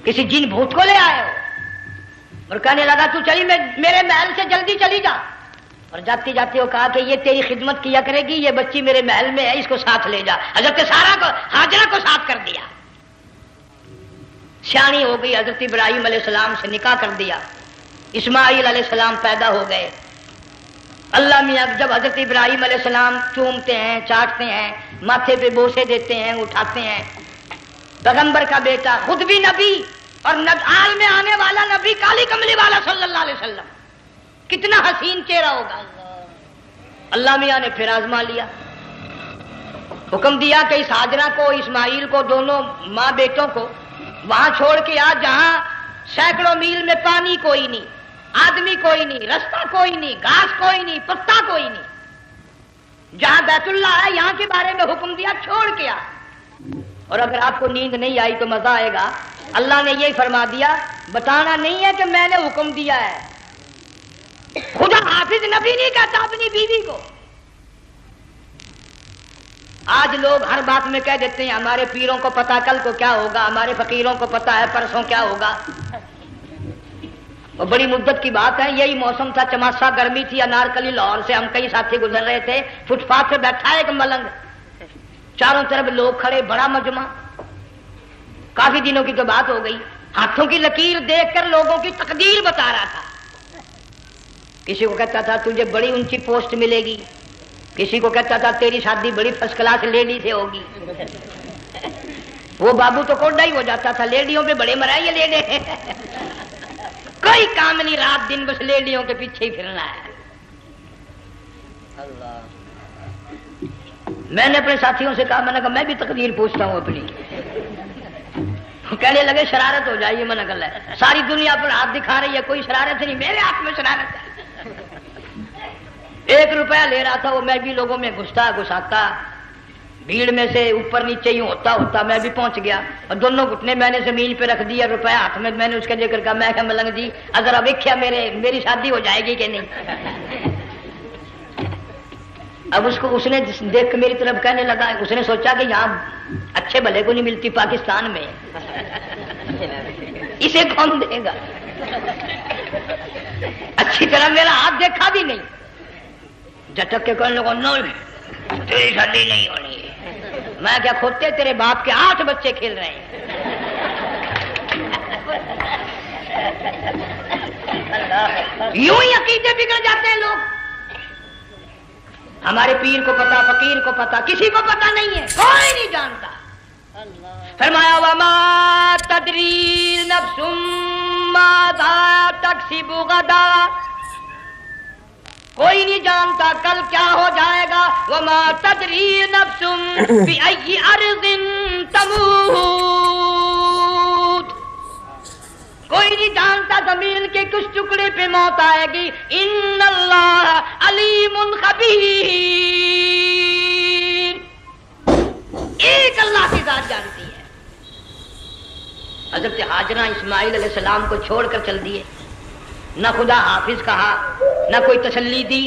کسی جن بھوت کو لے آئے ہو. اور کہنے لگا تو چلی میرے محل سے جلدی چلی جا. اور جاتی جاتی وہ کہا کہ یہ تیری خدمت کیا کرے گی، یہ بچی میرے محل میں ہے، اس کو ساتھ لے جا. حضرت سارا کو ہاجرہ کو ساتھ کر دیا. سیانی ہو گئی، حضرت ابراہیم علیہ السلام سے نکاح کر دیا. اسماعیل علیہ السلام پیدا ہو گئے. اللہ میاں جب حضرت ابراہیم علیہ السلام چومتے ہیں، چاٹتے ہیں، ماتھے پہ بوسے دیتے ہیں، اٹھاتے ہیں. پیغمبر کا بیٹا، خود بھی نبی اور آل میں آنے والا نبی، کالی کملی والا صلی اللہ علیہ وسلم، کتنا حسین چہرہ ہوگا. اللہ میاں نے پھر آزما لیا. حکم دیا کہ اس ہاجرہ کو، اسماعیل کو، دونوں ماں بیٹوں کو وہاں چھوڑ کے آ جہاں سینکڑوں میل میں پانی کوئی نہیں، آدمی کوئی نہیں، رستہ کوئی نہیں، گھاس کوئی نہیں، پتا کوئی نہیں. جہاں بیت اللہ ہے یہاں کے بارے میں حکم دیا چھوڑ کے آ. اور اگر آپ کو نیند نہیں آئی تو مزہ آئے گا. اللہ نے یہی فرما دیا، بتانا نہیں ہے کہ میں نے حکم دیا ہے. خدا حافظ نبی نہیں کہتا اپنی بیوی کو. آج لوگ ہر بات میں کہہ دیتے ہیں ہمارے پیروں کو پتا کل کو کیا ہوگا، ہمارے فقیروں کو پتا ہے پرسوں کیا ہوگا. اور بڑی مدت کی بات ہے، یہی موسم تھا، چماسا گرمی تھی، انارکلی لاہور سے ہم کئی ساتھی گزر رہے تھے. فٹ پاتھ پہ بیٹھا ہے ایک ملنگ، چاروں طرف لوگ کھڑے، بڑا مجمع. کافی دنوں کی تو بات ہو گئی. ہاتھوں کی لکیر دیکھ کر لوگوں کی تقدیر بتا رہا تھا. کسی کو کہتا تھا تجھے بڑی اونچی پوسٹ ملے گی، کسی کو کہتا تھا تیری شادی بڑی فرسٹ کلاس لیڈی سے ہوگی. وہ بابو تو کوڈا ہی ہو جاتا تھا، لیڈیوں پہ بڑے مرائے یہ لیڈے. کوئی کام نہیں، رات دن بس لیڈیوں کے پیچھے ہی پھرنا ہے. میں نے اپنے ساتھیوں سے کہا، میں نے کہا میں بھی تقدیر پوچھتا ہوں اپنی. کہنے لگے شرارت ہو جائے، یہ منع کر ہے، ساری دنیا پر ہاتھ دکھا رہی ہے، کوئی شرارت نہیں، میرے ہاتھ میں شرارت ہے. 1 روپیہ لے رہا تھا وہ، میں بھی لوگوں میں گھساتا بھیڑ میں سے اوپر نیچے ہی ہوتا میں بھی پہنچ گیا. اور دونوں گھٹنے میں نے زمین پہ رکھ دیا، روپیہ ہاتھ میں نے اس کے ذکر کہا، میں کہ ملنگ جی اگر اب ویکھیا میری شادی ہو جائے گی کہ نہیں. اب اس نے دیکھ کے میری طرف کہنے لگا، اس نے سوچا کہ یہاں اچھے بھلے کو نہیں ملتی پاکستان میں، اسے کون دے گا؟ اچھی طرح میرا ہاتھ دیکھا بھی نہیں، جھٹک کے کہنے لگا نہیں تیری شادی نہیں ہونی ہے۔ میں کیا کھوتے تیرے باپ کے 8 بچے کھیل رہے ہیں۔ یوں ہی عقیدے بگڑ جاتے ہیں لوگ۔ ہمارے پیر کو پتا، فقیر کو پتا، کسی کو پتا نہیں ہے، کوئی نہیں جانتا۔ فرمایا وما تدری نفس ماذا تکسب غدا، کوئی نہیں جانتا کل کیا ہو جائے گا۔ وما تدری نفس بأی ارض تموت، کوئی نہیں جانتا زمین کے کس ٹکڑے پہ موت آئے گی۔ ان اللہ علیم خبیر، ایک اللہ کی ذات جانتی ہے۔ حضرت ہاجرہ اسماعیل علیہ السلام کو چھوڑ کر چل دیے، نہ خدا حافظ کہا، نہ کوئی تسلی دی،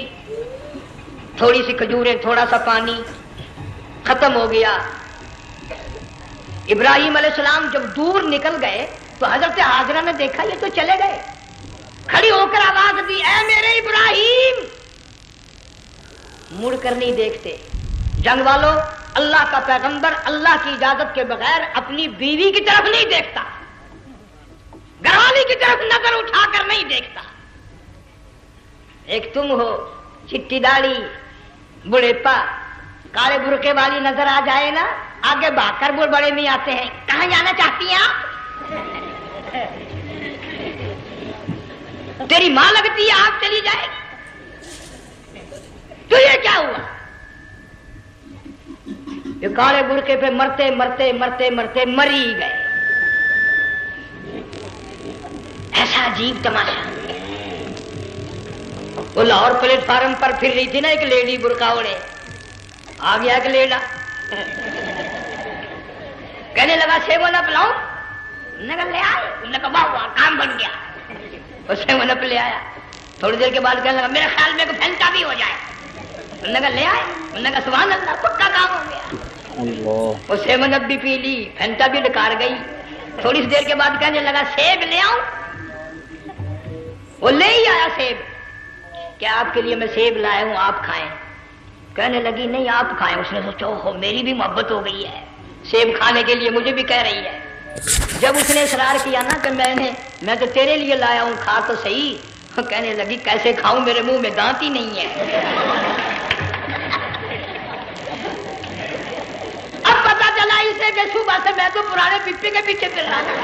تھوڑی سی کھجوریں، تھوڑا سا پانی، ختم ہو گیا۔ ابراہیم علیہ السلام جب دور نکل گئے تو حضرت ہاجرہ نے دیکھا یہ تو چلے گئے، کھڑی ہو کر آواز دی، اے میرے ابراہیم۔ مڑ کر نہیں دیکھتے۔ جنگ والوں، اللہ کا پیغمبر اللہ کی اجازت کے بغیر اپنی بیوی کی طرف نہیں دیکھتا، گھر والی کی طرف نظر اٹھا کر نہیں دیکھتا۔ ایک تم ہو، چٹی داڑھی، بڑھیپا، کالے برقعے والی نظر آ جائے نا، آگے بھاگ کر بڑے نہیں آتے ہیں، کہاں جانا چاہتی ہیں آپ؟ تیری ماں لگتی ہے آپ چلی جائے، تو یہ کیا ہوا؟ یہ کالے برقعے پہ مرتے مرتے مرتے مرتے مر ہی گئے۔ ایسا عجیب تماشا۔ وہ لاہور پلیٹ فارم پر پھر رہی تھی نا ایک لیڈی برقع اوڑے، آ گیا ایک لیڈا، کہنے لگا سیب والا پلاؤ، نے کہا لے آئے، نے کہا واہ واہ کام بن گیا، اسے وہ نپ لے آیا۔ تھوڑی دیر کے بعد کہنے لگا میرے خیال میں پھینٹا بھی ہو جائے، نے کہا لے آئے، نے کہا سبحان اللہ پکا کام ہو گیا۔ اسے وہ نپ بھی پی لی، پھینٹا بھی ڈکار گئی۔ تھوڑی سی دیر کے بعد کہنے لگا سیب لے آؤں، وہ لے ہی آیا سیب، کیا آپ کے لیے میں سیب لایا ہوں آپ کھائیں؟ کہنے لگی نہیں آپ کھائیں۔ اس نے سوچا ہو میری بھی محبت ہو گئی ہے، سیب کھانے کے لیے مجھے بھی کہہ رہی ہے۔ جب اس نے اصرار کیا نا کہ میں تو تیرے لیے لایا ہوں، کھا تو صحیح، کہنے لگی کیسے کھاؤں، میرے منہ میں دانت ہی نہیں ہے۔ اب پتا چلا اسے کہ صبح سے میں تو پرانے پپی کے پیچھے پھر رہا تھا۔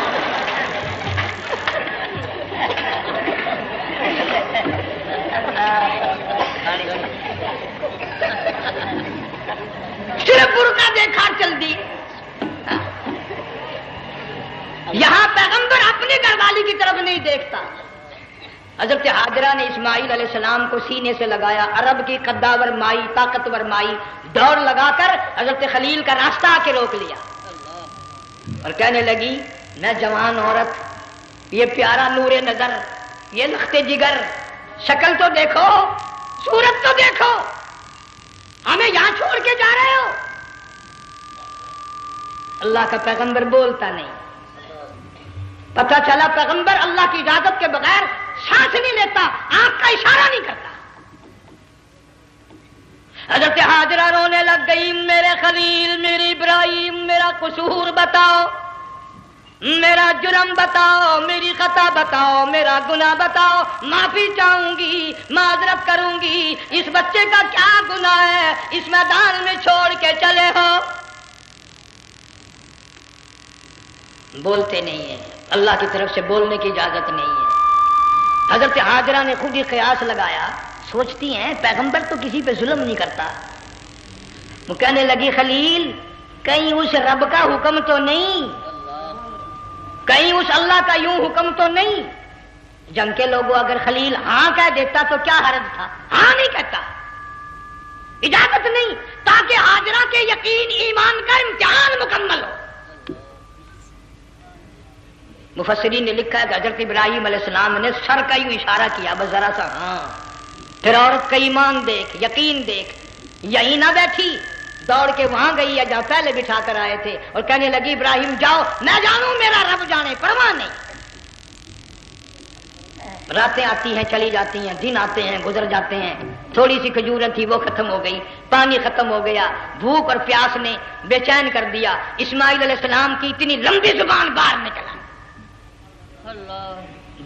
صرف برقع دیکھا چل دی۔ یہاں پیغمبر اپنے گھر والی کی طرف نہیں دیکھتا۔ حضرت ہاجرہ نے اسماعیل علیہ السلام کو سینے سے لگایا، عرب کی قداور مائی، طاقتور مائی، دوڑ لگا کر حضرت خلیل کا راستہ آ کے روک لیا اور کہنے لگی میں جوان عورت، یہ پیارا نور نظر، یہ لخت جگر، شکل تو دیکھو، صورت تو دیکھو، ہمیں یہاں چھوڑ کے جا رہے ہو؟ اللہ کا پیغمبر بولتا نہیں۔ پتہ چلا پیغمبر اللہ کی اجازت کے بغیر سانس نہیں لیتا، آنکھ کا اشارہ نہیں کرتا۔ حضرت ہاجرہ رونے لگ گئی، میرے خلیل، میرے ابراہیم، میرا قصور بتاؤ، میرا جرم بتاؤ، میری خطا بتاؤ، میرا گناہ بتاؤ، معافی چاہوں گی، معذرت کروں گی، اس بچے کا کیا گناہ ہے اس میدان میں چھوڑ کے چلے ہو؟ بولتے نہیں ہیں، اللہ کی طرف سے بولنے کی اجازت نہیں ہے۔ حضرت ہاجرہ نے خود ہی قیاس لگایا، سوچتی ہیں پیغمبر تو کسی پہ ظلم نہیں کرتا۔ وہ کہنے لگی خلیل کہیں اس رب کا حکم تو نہیں، کہیں اس اللہ کا یوں حکم تو نہیں؟ جنگ کے لوگوں اگر خلیل ہاں کہہ دیتا تو کیا حرج تھا؟ ہاں نہیں کہتا، اجازت نہیں، تاکہ ہاجرہ کے یقین ایمان کا امتحان مکمل ہو۔ مفسرین نے لکھا ہے کہ حضرت ابراہیم علیہ السلام نے سر کا یوں اشارہ کیا، بس ذرا سا ہاں، پھر عورت کا ایمان دیکھ، یقین دیکھ، یہیں نہ بیٹھی، دوڑ کے وہاں گئی یا جہاں پہلے بٹھا کر آئے تھے، اور کہنے لگی ابراہیم جاؤ، میں جانوں میرا رب جانے، پرواہ نہیں۔ راتیں آتی ہیں چلی جاتی ہیں، دن آتے ہیں گزر جاتے ہیں، تھوڑی سی کھجوریں تھی وہ ختم ہو گئی، پانی ختم ہو گیا، بھوک اور پیاس نے بے چین کر دیا۔ اسماعیل علیہ السلام کی اتنی لمبی زبان باہر نکلا،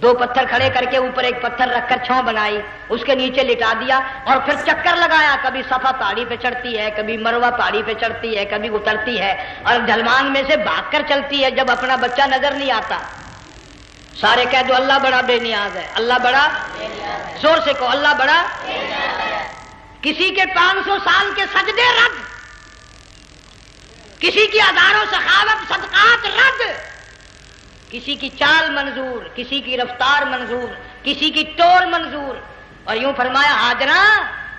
دو پتھر کھڑے کر کے اوپر ایک پتھر رکھ کر چھاؤں بنائی، اس کے نیچے لٹا دیا، اور پھر چکر لگایا، کبھی صفا پہاڑی پہ چڑھتی ہے، کبھی مروہ پہاڑی پہ چڑھتی ہے، کبھی اترتی ہے، اور ڈھلوان میں سے بھاگ کر چلتی ہے جب اپنا بچہ نظر نہیں آتا۔ سارے کہہ دو اللہ بڑا بے نیاز ہے، اللہ بڑا، زور سے کہو اللہ بڑا۔ کسی کے 500 سال کے سجدے رد، کسی کی ہزاروں سخاوت صدقات رد، کسی کی چال منظور، کسی کی رفتار منظور، کسی کی ٹور منظور، اور یوں فرمایا ہاجرہ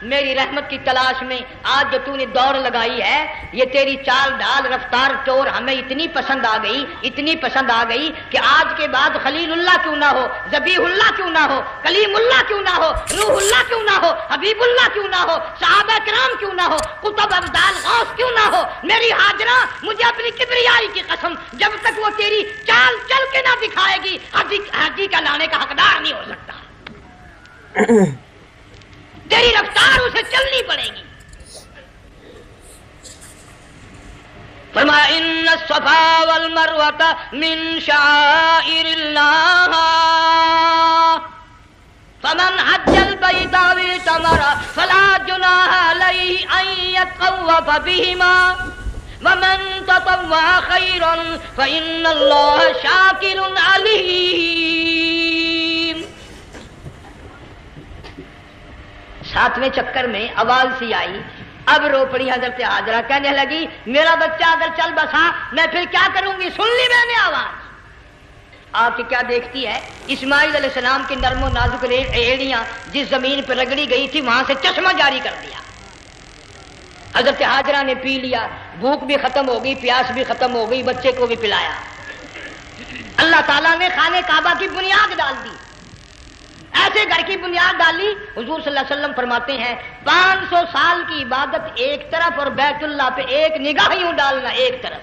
میری رحمت کی تلاش میں آج جو تو نے دوڑ لگائی ہے، یہ تیری چال ڈال رفتار ٹور ہمیں اتنی پسند آ گئی، اتنی پسند آ گئی کہ آج کے بعد خلیل اللہ کیوں نہ ہو، ذبیح اللہ کیوں نہ ہو، کلیم اللہ کیوں نہ ہو، روح اللہ کیوں نہ ہو، حبیب اللہ کیوں نہ ہو، صحابہ کرام کیوں نہ ہو، قطب ابدال غوث کیوں نہ ہو، میری ہاجرہ مجھے اپنی کبریائی کی قسم جب تک وہ تیری چال چل کے نہ دکھائے گی حاجی کا لانے کا حقدار نہیں ہو سکتا، تیری رفتار اسے چلنی پڑے گی۔ فرمایا ان الصفا والمروۃ من شعائر اللہ فمن حج البیت او اعتمر فلا جناح علیہ ان یطوف بہما ومن تطوع خیرا فإن اللہ شاکر علیم۔ 7ویں چکر میں آواز سی آئی، اب رو پڑی حضرت ہاجرہ، کہنے لگی میرا بچہ اگر چل بسا میں پھر کیا کروں گی؟ سن لی میں نے آواز۔ آپ کی کیا دیکھتی ہے؟ اسماعیل علیہ السلام کی نرم و نازک ایڑیاں جس زمین پہ رگڑی گئی تھی وہاں سے چشمہ جاری کر دیا۔ حضرت ہاجرہ نے پی لیا، بھوک بھی ختم ہو گئی، پیاس بھی ختم ہو گئی، بچے کو بھی پلایا۔ اللہ تعالیٰ نے خانہ کعبہ کی بنیاد ڈال دی، ایسے گھر کی بنیاد ڈالی۔ حضور صلی اللہ علیہ وسلم فرماتے ہیں 500 سال کی عبادت ایک طرف اور بیت اللہ پہ ایک نگاہ یوں ڈالنا ایک طرف۔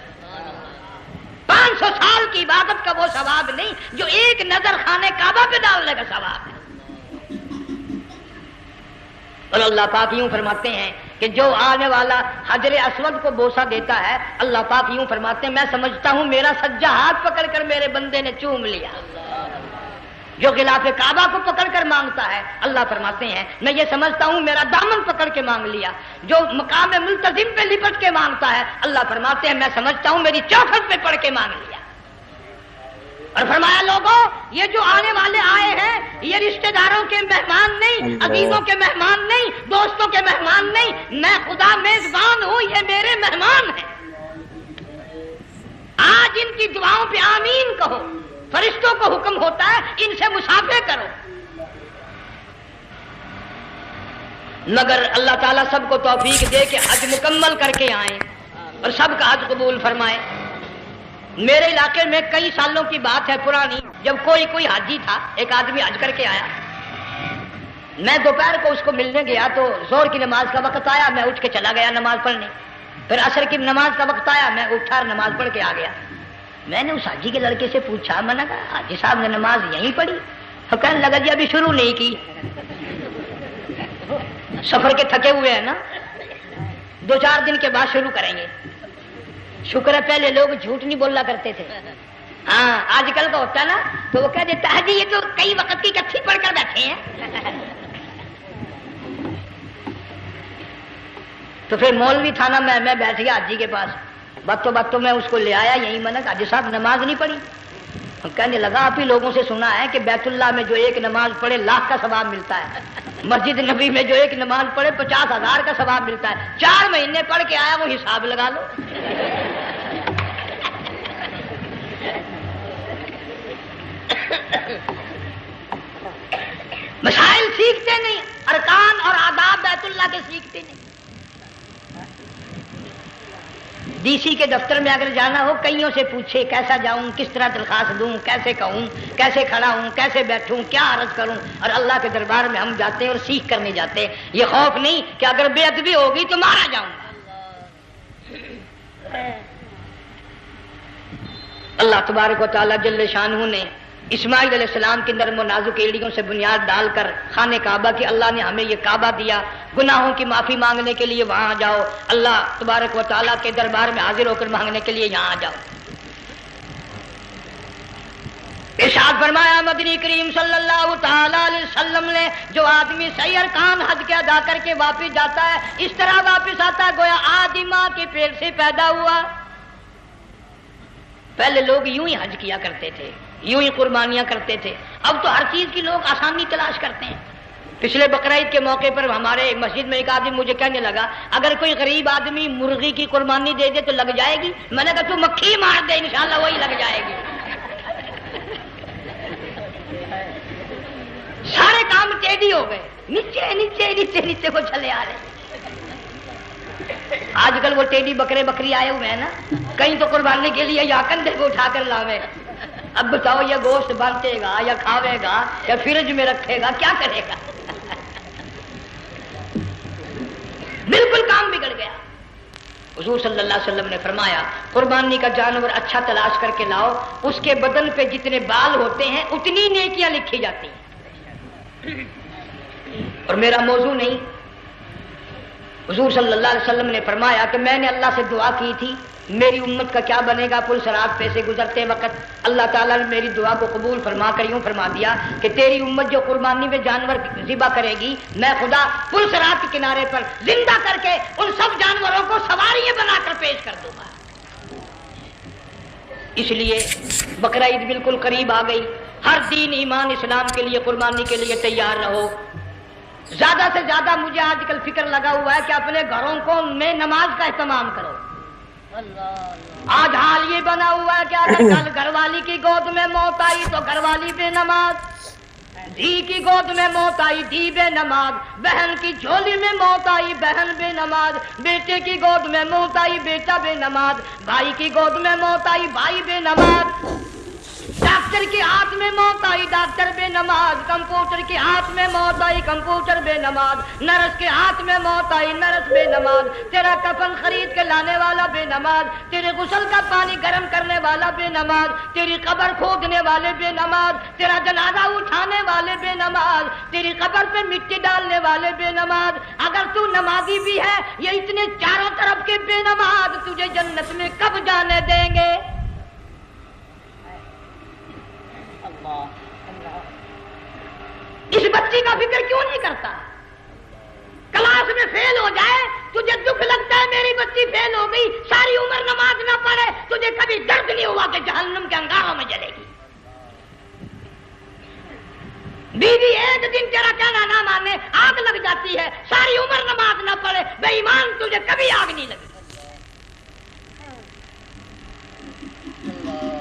500 سال کی عبادت کا وہ ثواب نہیں جو ایک نظر خانہ کعبہ پہ ڈالنے کا ثواب ہے۔ اور اللہ پاک یوں فرماتے ہیں کہ جو آنے والا حجر اسود کو بوسہ دیتا ہے، اللہ پاک یوں فرماتے ہیں میں سمجھتا ہوں میرا سجا ہاتھ پکڑ کر میرے بندے نے چوم لیا۔ جو غلاف کعبہ کو پکڑ کر مانگتا ہے، اللہ فرماتے ہیں میں یہ سمجھتا ہوں میرا دامن پکڑ کے مانگ لیا۔ جو مقام ملتزم پہ لپٹ کے مانگتا ہے، اللہ فرماتے ہیں میں سمجھتا ہوں میری چوکھٹ پہ پڑھ کے مانگ لیا۔ اور فرمایا لوگوں یہ جو آنے والے آئے ہیں یہ رشتہ داروں کے مہمان نہیں، عزیزوں کے مہمان نہیں، دوستوں کے مہمان نہیں، میں خدا میزبان ہوں، یہ میرے مہمان ہیں۔ آج ان کی دعاؤں پہ آمین کہو، فرشتوں کو حکم ہوتا ہے ان سے مصافحہ کرو۔ مگر اللہ تعالیٰ سب کو توفیق دے کہ حج مکمل کر کے آئیں اور سب کا حج قبول فرمائے۔ میرے علاقے میں کئی سالوں کی بات ہے پرانی، جب کوئی حاجی تھا، ایک آدمی حج کر کے آیا، میں دوپہر کو اس کو ملنے گیا تو زور کی نماز کا وقت آیا، میں اٹھ کے چلا گیا نماز پڑھنے۔ پھر عصر کی نماز کا وقت آیا، میں اٹھا اور نماز پڑھ کے آ گیا۔ میں نے اس حاجی کے لڑکے سے پوچھا، میں نے کہا حاجی صاحب نے نماز یہیں پڑھی؟ تو کہنے لگا جی ابھی شروع نہیں کی، سفر کے تھکے ہوئے ہیں نا، 2-4 دن کے بعد شروع کریں گے۔ شکر ہے پہلے لوگ جھوٹ نہیں بولنا کرتے تھے، ہاں آج کل کا ہوتا ہے نا تو وہ کہہ دیتا حاجی یہ تو کئی وقت کی کچھی پڑھ کر بیٹھے ہیں۔ تو پھر مولوی تھا نا، میں بیٹھ گیا حاجی کے پاس، باتوں میں اس کو لے آیا، یہی میں نے کہا حاجی صاحب نماز نہیں پڑھی؟ کہنے لگا آپ ہی لوگوں سے سنا ہے کہ بیت اللہ میں جو ایک نماز پڑھے 1,00,000 کا ثواب ملتا ہے، مسجد نبی میں جو ایک نماز پڑھے 50,000 کا ثواب ملتا ہے۔ 4 مہینے پڑھ کے آیا، وہ حساب لگا لو۔ مسائل سیکھتے نہیں، ارکان اور آداب بیت اللہ کے سیکھتے نہیں۔ ڈی سی کے دفتر میں اگر جانا ہو کئیوں سے پوچھے کیسا جاؤں، کس طرح درخواست دوں، کیسے کہوں، کیسے کھڑا ہوں، کیسے بیٹھوں، کیا عرض کروں، اور اللہ کے دربار میں ہم جاتے ہیں اور سیکھ کرنے جاتے ہیں، یہ خوف نہیں کہ اگر بے ادبی ہوگی تو مارا جاؤں گا۔ اللہ تبارک و تعالیٰ جل شانہ نے اسماعیل علیہ السلام کی نرم و نازک ایڑیوں سے بنیاد ڈال کر خانہ کعبہ کی، اللہ نے ہمیں یہ کعبہ دیا، گناہوں کی معافی مانگنے کے لیے وہاں جاؤ، اللہ تبارک و تعالیٰ کے دربار میں حاضر ہو کر مانگنے کے لیے یہاں جاؤ۔ ارشاد فرمایا مدنی کریم صلی اللہ تعالی علیہ وسلم نے، جو آدمی صحیح ارکان حج کے ادا کر کے واپس جاتا ہے اس طرح واپس آتا ہے گویا آدمی ماں کے پیٹ سے پیدا ہوا۔ پہلے لوگ یوں ہی حج کیا کرتے تھے، یوں ہی قربانیاں کرتے تھے، اب تو ہر چیز کی لوگ آسانی تلاش کرتے ہیں۔ پچھلے بقرعید کے موقع پر ہمارے مسجد میں ایک آدمی مجھے کہنے لگا اگر کوئی غریب آدمی مرغی کی قربانی دے دے تو لگ جائے گی؟ میں نے کہا تو مکھی مار دے انشاءاللہ وہی لگ جائے گی۔ سارے کام ٹیڑھی ہو گئے، نیچے نیچے نیچے نیچے کو چلے آ رہے۔ آج کل وہ ٹیڑھی بکرے بکری آئے ہوئے ہیں نا، کہیں تو قربانی کے لیے یا کندھے کو اٹھا کر لاوے۔ اب بتاؤ یہ گوشت بانٹے گا یا کھاوے گا یا فریج میں رکھے گا، کیا کرے گا؟ بالکل کام بگڑ گیا۔ حضور صلی اللہ علیہ وسلم نے فرمایا قربانی کا جانور اچھا تلاش کر کے لاؤ، اس کے بدن پہ جتنے بال ہوتے ہیں اتنی نیکیاں لکھی جاتی ہیں۔ اور میرا موضوع نہیں، حضور صلی اللہ علیہ وسلم نے فرمایا کہ میں نے اللہ سے دعا کی تھی میری امت کا کیا بنے گا، پل صراط پہ سے گزرتے وقت اللہ تعالیٰ نے میری دعا کو قبول فرما کر یوں فرما دیا کہ تیری امت جو قربانی میں جانور ذبح کرے گی میں خدا پل صراط کے کنارے پر زندہ کر کے ان سب جانوروں کو سواریاں بنا کر پیش کر دوں گا۔ اس لیے بقرعید بالکل قریب آ گئی، ہر دین ایمان اسلام کے لیے قربانی کے لیے تیار رہو۔ زیادہ سے زیادہ مجھے آج کل فکر لگا ہوا ہے کہ اپنے گھروں کو میں نماز کا اہتمام کرو۔ آج حال یہ بنا ہوا ہے کہ اگر کل گھر والی کی گود میں موت آئی تو گھر والی بے نماز، دھی کی گود میں موت آئی دھی بے نماز، بہن کی جھولی میں موت آئی بہن بے نماز، بیٹے کی گود میں موت آئی بیٹا بے نماز، بھائی کی گود میں موت آئی بھائی بے نماز، ڈاکٹر کے ہاتھ میں موت آئی ڈاکٹر بے نماز، کمپیوٹر کے ہاتھ میں موت آئی کمپیوٹر بے نماز، نرس کے ہاتھ میں موت آئی نرس بے نماز، تیرا کفن خرید کے لانے والا بے نماز، تیرے غسل کا پانی گرم کرنے والا بے نماز، تیری قبر کھودنے والے بے نماز، تیرا جنازہ اٹھانے والے بے نماز، تیری قبر پہ مٹی ڈالنے والے بے نماز۔ اگر تو نمازی بھی ہے یہ اتنے چاروں طرف کے بے نماز تجھے جنت میں کب جانے دیں گے؟ اس بچی کا فکر کیوں نہیں کرتا؟ کلاس میں فیل ہو جائے تجھے دکھ لگتا ہے میری بچی فیل ہو گئی، ساری عمر نماز نہ پڑھے تجھے کبھی درد نہیں ہوا کہ جہنم کے انگاروں میں جلے گی۔ بیوی ایک دن تیرا کہنا نہ مانے آگ لگ جاتی ہے، ساری عمر نماز نہ پڑھے بے ایمان تجھے کبھی آگ نہیں لگی۔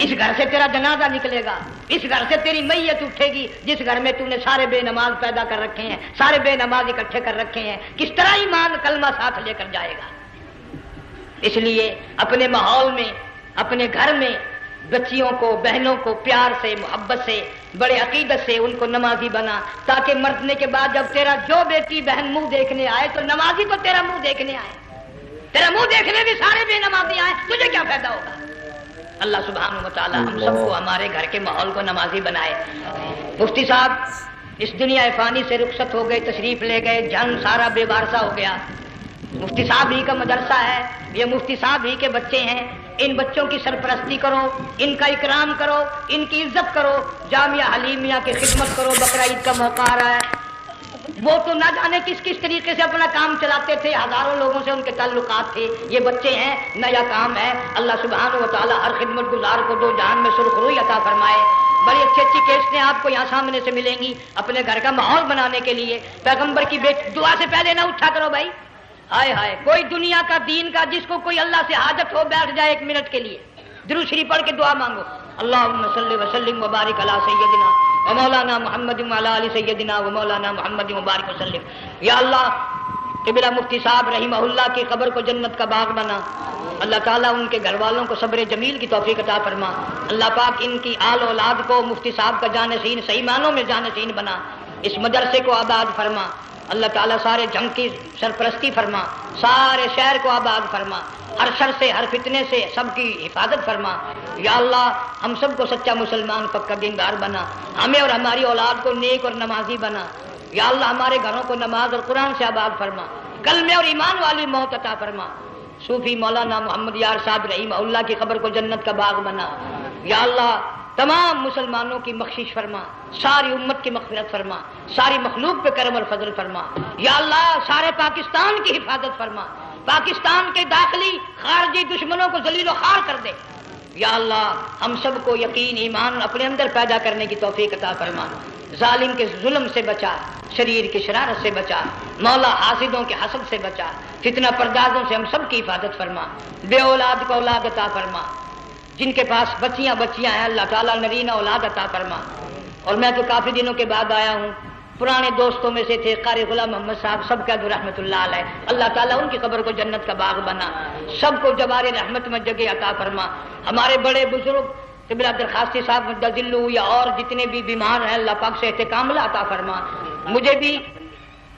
اس گھر سے تیرا جنازہ نکلے گا، اس گھر سے تیری میت اٹھے گی جس گھر میں تو نے سارے بے نماز پیدا کر رکھے ہیں، سارے بے نماز اکٹھے کر رکھے ہیں، کس طرح ایمان کلمہ ساتھ لے کر جائے گا؟ اس لیے اپنے ماحول میں اپنے گھر میں بچیوں کو بہنوں کو پیار سے محبت سے بڑے عقیدت سے ان کو نمازی بنا، تاکہ مرنے کے بعد جب تیرا جو بیٹی بہن منہ دیکھنے آئے تو نمازی تو تیرا منہ دیکھنے آئے، تیرا منہ دیکھنے بھی سارے بے نمازی آئے، تجھے کیا فائدہ ہوگا؟ اللہ سبحانہ و تعالی ہم سب کو ہمارے گھر کے ماحول کو نمازی بنائے۔ مفتی صاحب اس دنیا فانی سے رخصت ہو گئے، تشریف لے گئے، جان سارا بے وارثہ ہو گیا۔ مفتی صاحب ہی کا مدرسہ ہے، یہ مفتی صاحب ہی کے بچے ہیں، ان بچوں کی سرپرستی کرو، ان کا اکرام کرو، ان کی عزت کرو، جامعہ حلیمیہ کی خدمت کرو۔ بقرعید کا موقع آ رہا ہے، وہ تو نہ جانے کس کس طریقے سے اپنا کام چلاتے تھے، ہزاروں لوگوں سے ان کے تعلقات تھے، یہ بچے ہیں نیا کام ہے۔ اللہ سبحانہ و تعالی ہر خدمت گزار کو دو جہان میں سرخ روئی عطا فرمائے۔ بڑی اچھی اچھی کیسٹیں آپ کو یہاں سامنے سے ملیں گی اپنے گھر کا ماحول بنانے کے لیے۔ پیغمبر کی دعا سے پہلے نہ اٹھا کرو بھائی، ہائے ہائے کوئی دنیا کا دین کا جس کو کوئی اللہ سے حاجت ہو بیٹھ جائے ایک منٹ کے لیے درود شریف پڑھ کے دعا مانگو، اللہم صلی وسلم وبارک علی سیدنا و مولانا محمد وعلی آل سیدنا و مولانا محمد وبارک وسلم۔ یا اللہ قبلہ مفتی صاحب رحمہ اللہ کی قبر کو جنت کا باغ بنا، اللہ تعالیٰ ان کے گھر والوں کو صبر جمیل کی توفیق عطا فرما، اللہ پاک ان کی آل اولاد کو مفتی صاحب کا جانشین صحیح معنوں میں جانشین بنا، اس مدرسے کو آباد فرما، اللہ تعالیٰ سارے جنگ کی سرپرستی فرما، سارے شہر کو آباد فرما، ہر شر سے ہر فتنے سے سب کی حفاظت فرما، یا اللہ ہم سب کو سچا مسلمان پکا دیندار بنا، ہمیں اور ہماری اولاد کو نیک اور نمازی بنا، یا اللہ ہمارے گھروں کو نماز اور قرآن سے آباد فرما، کلمے اور ایمان والی موت عطا فرما، صوفی مولانا محمد یار صاحب رحمہ اللہ کی قبر کو جنت کا باغ بنا، یا اللہ تمام مسلمانوں کی بخشش فرما، ساری امت کی مغفرت فرما، ساری مخلوق پہ کرم اور فضل فرما، یا اللہ سارے پاکستان کی حفاظت فرما، پاکستان کے داخلی خارجی دشمنوں کو ذلیل و خوار کر دے، یا اللہ ہم سب کو یقین ایمان اپنے اندر پیدا کرنے کی توفیق عطا فرما، ظالم کے ظلم سے بچا، شریر کی شرارت سے بچا، مولا حاسدوں کے حسد سے بچا، فتنہ پردازوں سے ہم سب کی حفاظت فرما، بے اولاد کو اولاد عطا فرما، جن کے پاس بچیاں ہیں اللہ تعالیٰ نرینہ اولاد عطا فرما۔ اور میں تو کافی دنوں کے بعد آیا ہوں، پرانے دوستوں میں سے تھے قاری غلام محمد صاحب، سب کا رحمت اللہ علیہ، اللہ تعالیٰ ان کی قبر کو جنت کا باغ بنا، سب کو جوار رحمت میں جگہ عطا فرما، ہمارے بڑے بزرگ قبلہ درخواستی صاحب مدذلو یا اور جتنے بھی بیمار ہیں اللہ پاک صحت کاملہ عطا فرما، مجھے بھی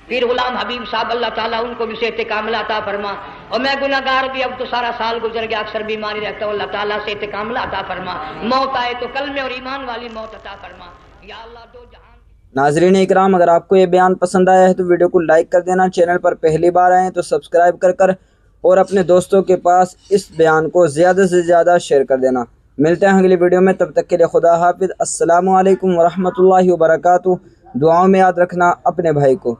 پیر غلام حبیب صاحب اللہ تعالیٰ ان کو بھی صحت کاملہ عطا فرما، اور میں گناہگار بھی اب تو سارا سال گزر گیا، اکثر بیماری رہتا ہوں، اللہ تعالیٰ صحت کاملہ عطا فرما، موت آئے تو کلمے اور ایمان والی موت عطا فرما، یا اللہ دو جہاں۔ ناظرین اکرام، اگر آپ کو یہ بیان پسند آیا ہے تو ویڈیو کو لائک کر دینا، چینل پر پہلی بار آئے ہیں تو سبسکرائب کر اور اپنے دوستوں کے پاس اس بیان کو زیادہ سے زیادہ شیئر کر دینا۔ ملتے ہیں اگلی ویڈیو میں، تب تک کے لیے خدا حافظ، السلام علیکم ورحمۃ اللہ وبرکاتہ۔ دعاؤں میں یاد رکھنا اپنے بھائی کو۔